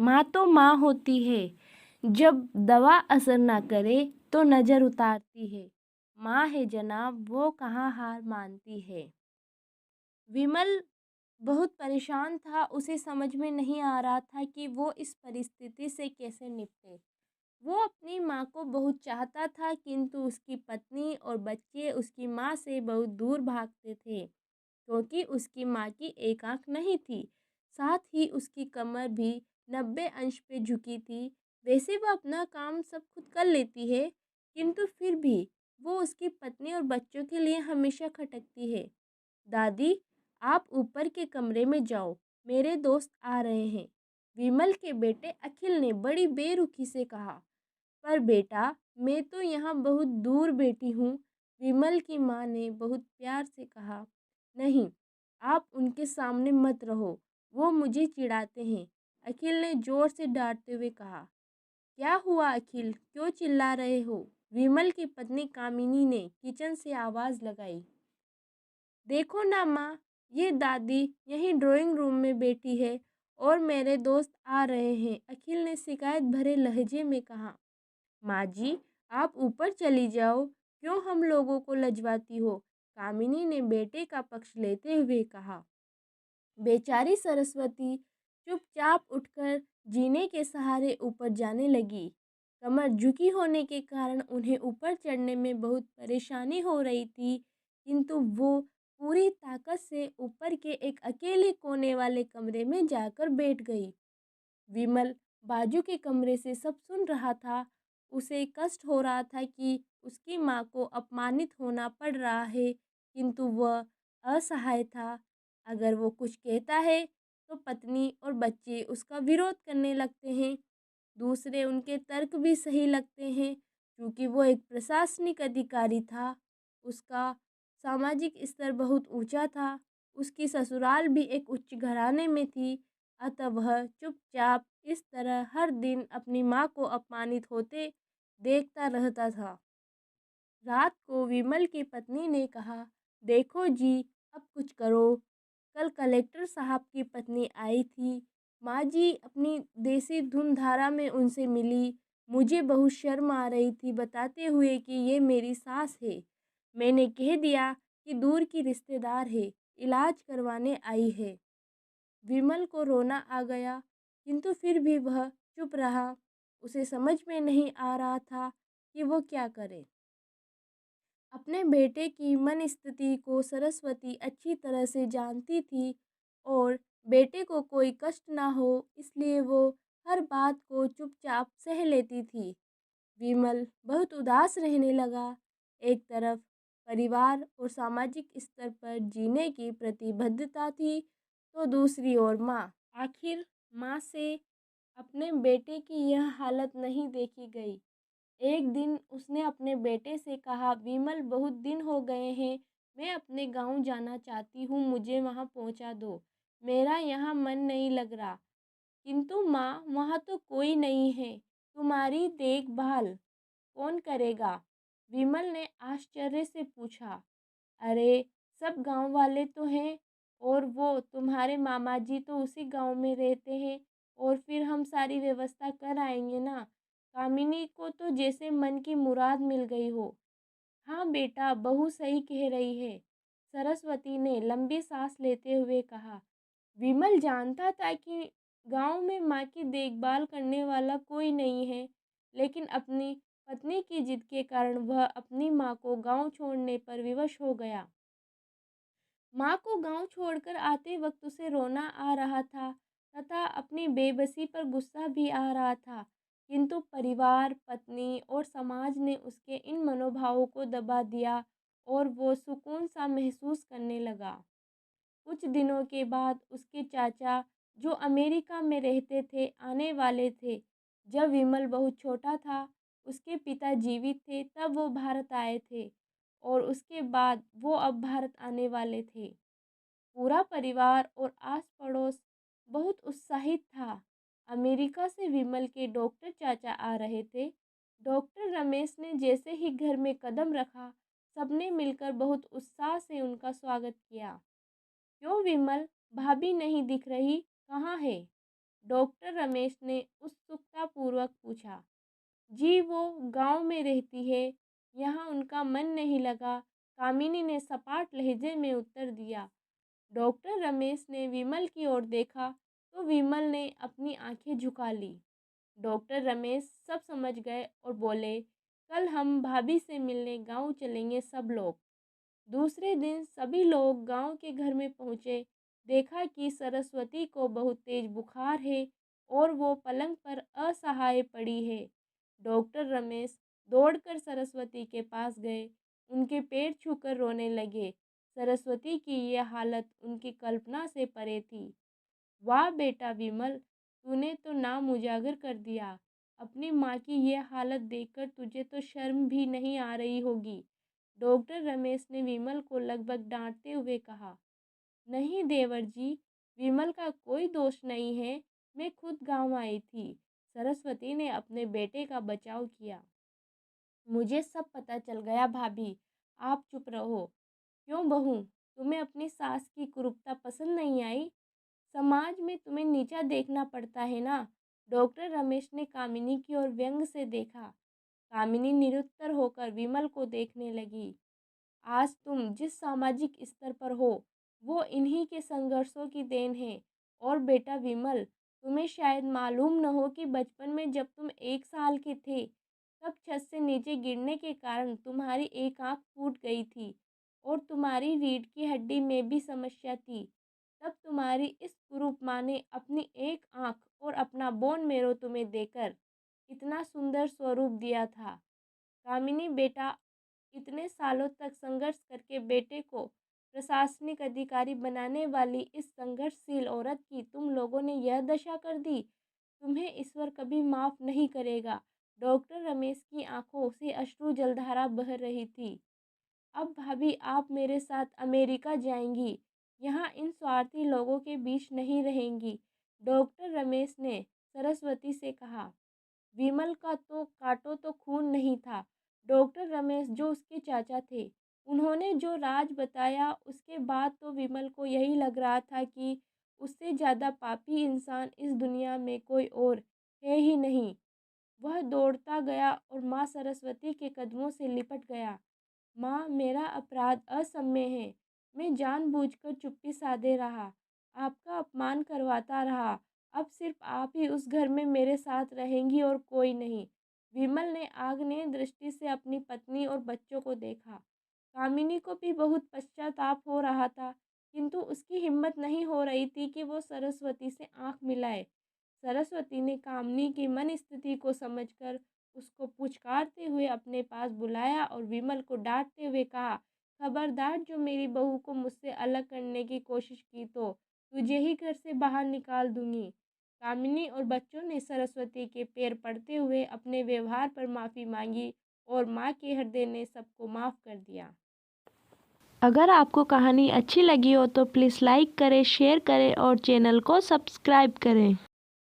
माँ तो माँ होती है, जब दवा असर ना करे तो नज़र उतारती है। माँ है जनाब, वो कहाँ हार मानती है। विमल बहुत परेशान था। उसे समझ में नहीं आ रहा था कि वो इस परिस्थिति से कैसे निपटे। वो अपनी माँ को बहुत चाहता था, किंतु उसकी पत्नी और बच्चे उसकी माँ से बहुत दूर भागते थे, क्योंकि उसकी माँ की एक आंख नहीं थी। साथ ही उसकी कमर भी 90 अंश पे झुकी थी। वैसे वह अपना काम सब खुद कर लेती है, किंतु फिर भी वो उसकी पत्नी और बच्चों के लिए हमेशा खटकती है। दादी, आप ऊपर के कमरे में जाओ, मेरे दोस्त आ रहे हैं, विमल के बेटे अखिल ने बड़ी बेरुखी से कहा। पर बेटा, मैं तो यहाँ बहुत दूर बैठी हूँ, विमल की माँ ने बहुत प्यार से कहा। नहीं, आप उनके सामने मत रहो, वो मुझे चिढ़ाते हैं, अखिल ने जोर से डांटते हुए कहा। क्या हुआ अखिल, क्यों चिल्ला रहे हो? विमल की पत्नी कामिनी ने किचन से आवाज़ लगाई। देखो ना माँ, ये दादी यहीं ड्राइंग रूम में बैठी है और मेरे दोस्त आ रहे हैं, अखिल ने शिकायत भरे लहजे में कहा। माँ जी, आप ऊपर चली जाओ, क्यों हम लोगों को लजवाती हो? कामिनी ने बेटे का पक्ष लेते हुए कहा। बेचारी सरस्वती चुपचाप उठकर जीने के सहारे ऊपर जाने लगी। कमर झुकी होने के कारण उन्हें ऊपर चढ़ने में बहुत परेशानी हो रही थी, किंतु वो पूरी ताकत से ऊपर के एक अकेले कोने वाले कमरे में जाकर बैठ गई। विमल बाजू के कमरे से सब सुन रहा था। उसे कष्ट हो रहा था कि उसकी माँ को अपमानित होना पड़ रहा है, किंतु वह असहाय था। अगर वो कुछ कहता है तो पत्नी और बच्चे उसका विरोध करने लगते हैं। दूसरे उनके तर्क भी सही लगते हैं, क्योंकि वो एक प्रशासनिक अधिकारी था। उसका सामाजिक स्तर बहुत ऊंचा था। उसकी ससुराल भी एक उच्च घराने में थी। अतः वह चुपचाप इस तरह हर दिन अपनी माँ को अपमानित होते देखता रहता था। रात को विमल की पत्नी ने कहा, देखो जी, अब कुछ करो। कल कलेक्टर साहब की पत्नी आई थी। माँ जी अपनी देसी धुन धारा में उनसे मिली। मुझे बहुत शर्म आ रही थी, बताते हुए कि ये मेरी सास है। मैंने कह दिया कि दूर की रिश्तेदार है, इलाज करवाने आई है। विमल को रोना आ गया, किंतु फिर भी वह चुप रहा। उसे समझ में नहीं आ रहा था कि वो क्या करे। अपने बेटे की मन स्थिति को सरस्वती अच्छी तरह से जानती थी और बेटे को कोई कष्ट ना हो, इसलिए वो हर बात को चुपचाप सह लेती थी। विमल बहुत उदास रहने लगा। एक तरफ परिवार और सामाजिक स्तर पर जीने की प्रतिबद्धता थी, तो दूसरी ओर माँ। आखिर माँ से अपने बेटे की यह हालत नहीं देखी गई। एक दिन उसने अपने बेटे से कहा, विमल, बहुत दिन हो गए हैं, मैं अपने गांव जाना चाहती हूँ, मुझे वहाँ पहुँचा दो, मेरा यहाँ मन नहीं लग रहा। किंतु माँ, वहाँ तो कोई नहीं है, तुम्हारी देखभाल कौन करेगा? विमल ने आश्चर्य से पूछा। अरे, सब गांव वाले तो हैं, और वो तुम्हारे मामा जी तो उसी गांव में रहते हैं, और फिर हम सारी व्यवस्था कर आएंगे ना। कामिनी को तो जैसे मन की मुराद मिल गई हो। हाँ बेटा, बहू सही कह रही है, सरस्वती ने लंबी सांस लेते हुए कहा। विमल जानता था कि गांव में माँ की देखभाल करने वाला कोई नहीं है, लेकिन अपनी पत्नी की जिद के कारण वह अपनी माँ को गांव छोड़ने पर विवश हो गया। माँ को गांव छोड़कर आते वक्त उसे रोना आ रहा था तथा अपनी बेबसी पर गुस्सा भी आ रहा था, किंतु परिवार, पत्नी और समाज ने उसके इन मनोभावों को दबा दिया और वो सुकून सा महसूस करने लगा। कुछ दिनों के बाद उसके चाचा, जो अमेरिका में रहते थे, आने वाले थे। जब विमल बहुत छोटा था, उसके पिता जीवित थे, तब वो भारत आए थे, और उसके बाद वो अब भारत आने वाले थे। पूरा परिवार और आस पड़ोस बहुत उत्साहित था। अमेरिका से विमल के डॉक्टर चाचा आ रहे थे। डॉक्टर रमेश ने जैसे ही घर में कदम रखा, सबने मिलकर बहुत उत्साह से उनका स्वागत किया। क्यों विमल, भाभी नहीं दिख रही, कहाँ है? डॉक्टर रमेश ने उत्सुकतापूर्वक पूछा। जी, वो गांव में रहती है, यहाँ उनका मन नहीं लगा, कामिनी ने सपाट लहजे में उत्तर दिया। डॉक्टर रमेश ने विमल की ओर देखा तो विमल ने अपनी आंखें झुका ली। डॉक्टर रमेश सब समझ गए और बोले, कल हम भाभी से मिलने गांव चलेंगे सब लोग। दूसरे दिन सभी लोग गांव के घर में पहुंचे। देखा कि सरस्वती को बहुत तेज बुखार है और वो पलंग पर असहाय पड़ी है। डॉक्टर रमेश दौड़कर सरस्वती के पास गए, उनके पैर छूकर रोने लगे। सरस्वती की यह हालत उनकी कल्पना से परे थी। वाह बेटा विमल, तूने तो नाम उजागर कर दिया। अपनी माँ की यह हालत देखकर तुझे तो शर्म भी नहीं आ रही होगी। डॉक्टर रमेश ने विमल को लगभग डांटते हुए कहा। नहीं देवर जी, विमल का कोई दोष नहीं है, मैं खुद गांव आई थी। सरस्वती ने अपने बेटे का बचाव किया। मुझे सब पता चल गया भाभी, आप चुप रहो। क्यों बहू, तुम्हें अपनी सास की कुरूपता पसंद नहीं आई? समाज में तुम्हें नीचा देखना पड़ता है ना। डॉक्टर रमेश ने कामिनी की ओर व्यंग से देखा। कामिनी निरुत्तर होकर विमल को देखने लगी। आज तुम जिस सामाजिक स्तर पर हो वो इन्हीं के संघर्षों की देन है। और बेटा विमल, तुम्हें शायद मालूम न हो कि बचपन में जब तुम 1 साल के थे तब छत से नीचे गिरने के कारण तुम्हारी एक आंख फूट गई थी और तुम्हारी रीढ़ की हड्डी में भी समस्या थी। तब तुम्हारी इस कुरूप माँ ने अपनी एक आंख और अपना बोन मेरो तुम्हें देकर इतना सुंदर स्वरूप दिया था। कामिनी बेटा, इतने सालों तक संघर्ष करके बेटे को प्रशासनिक अधिकारी बनाने वाली इस संघर्षशील औरत की तुम लोगों ने यह दशा कर दी। तुम्हें ईश्वर कभी माफ़ नहीं करेगा। डॉक्टर रमेश की आंखों से अश्रु जलधारा बह रही थी। अब भाभी, आप मेरे साथ अमेरिका जाएंगी, यहाँ इन स्वार्थी लोगों के बीच नहीं रहेंगी। डॉक्टर रमेश ने सरस्वती से कहा। विमल का तो काटो तो खून नहीं था। डॉक्टर रमेश जो उसके चाचा थे, उन्होंने जो राज बताया उसके बाद तो विमल को यही लग रहा था कि उससे ज़्यादा पापी इंसान इस दुनिया में कोई और है ही नहीं। वह दौड़ता गया और माँ सरस्वती के कदमों से लिपट गया। माँ, मेरा अपराध असम्य है। मैं जानबूझकर चुप्पी साधे रहा, आपका अपमान करवाता रहा। अब सिर्फ आप ही उस घर में मेरे साथ रहेंगी और कोई नहीं। विमल ने आग्नेय दृष्टि से अपनी पत्नी और बच्चों को देखा। कामिनी को भी बहुत पश्चाताप हो रहा था, किंतु उसकी हिम्मत नहीं हो रही थी कि वो सरस्वती से आंख मिलाए। सरस्वती ने कामिनी की मन स्थिति को समझकर उसको पुचकारते हुए अपने पास बुलाया और विमल को डांटते हुए कहा, खबरदार, जो मेरी बहू को मुझसे अलग करने की कोशिश की तो तुझे ही घर से बाहर निकाल दूंगी। कामिनी और बच्चों ने सरस्वती के पैर पड़ते हुए अपने व्यवहार पर माफ़ी मांगी और माँ के हृदय ने सबको माफ़ कर दिया। अगर आपको कहानी अच्छी लगी हो तो प्लीज़ लाइक करें, शेयर करें और चैनल को सब्सक्राइब करें।